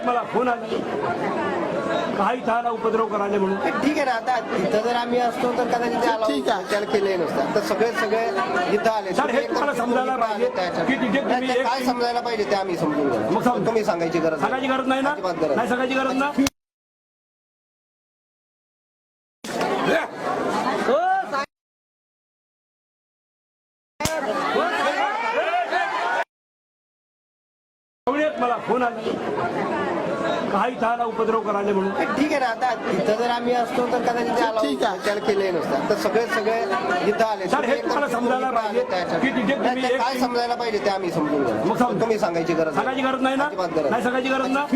मला फोन आला काही थाला उपद्रव करायला म्हणून. ठीक आहे ना, आता तिथं जर आम्ही असतो तर कदाचित त्याला केले नसतं. तर सगळे इथं आले. सर, हे तुम्हाला समजायला पाहिजे की तिथे तुम्ही काय समजायला पाहिजे ते आम्ही समजून घेऊ. मग तुम्ही सांगायची गरज नाही ना, नाही सांगायची गरज ना. मला फोन आला काही थाला उपद्रव करायला म्हणून. ठीक आहे ना, आता तिथं जर आम्ही असतो तर कदाचित त्याला केले नसतं. तर सगळे इथं आले. सर, हे तुम्हाला समजायला पाहिजे की तिथे तुम्ही काय समजायला पाहिजे ते आम्ही समजून घेऊ. मग तुम्ही सांगायची गरज नाही ना, नाही सांगायची गरज ना.